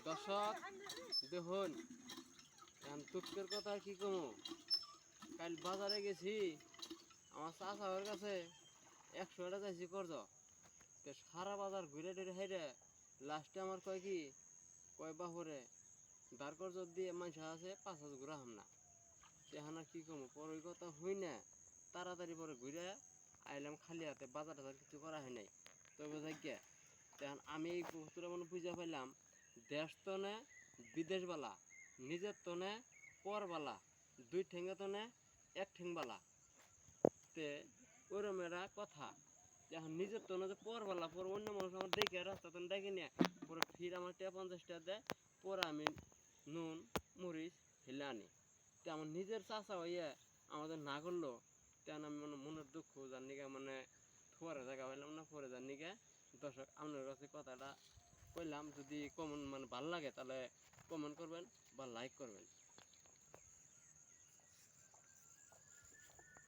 দর্শক দেখুন এখন তুকের কথা কি কমু কাল বাজারে গেছি আমার চাচার কাছে 100 টাকা চাইছি করজ তো সারা বাজার ঘুরে টুরে হেরে লাস্টে আমার কয় কি কয় বাহুরে দাঁড় করজ দিয়ে মানুষ আছে 5,000 ঘুরা হাম না সেখানে কি কমু পরে ওই কথা হই না তাড়াতাড়ি পরে ঘুরে আইলাম খালি হাতে বাজার টাজার কিছু করা হয় নাই তবে যাইকে তখন আমি এই বস্তুটা মানে বুঝে পাইলাম দেশ তনে বিদেশবালা নিজের তনে পরবালা দুই ঠেঙ্গে তনে এক ঠেংবালা তে ওরম একটা কথা এখন নিজের তনে যে পরবালা পর অন্য মানুষ আমার দেখে রাস্তা তনে দেখে নিয়ে পরে ফির আমার 50 টাকা দেয় পরে আমি নুন মরিচ হেলে আনি তো আমার নিজের চাষা হইয়া আমাদের না করলো তেমন আমি মানে মনের দুঃখ জানি মানে পরে জায়গা পাইলাম না পরে জানি দর্শক আপনার কাছে কথাটা কইলাম যদি কমেন্ট মানে ভালো লাগে তাহলে কমেন্ট করবেন বা লাইক করবেন।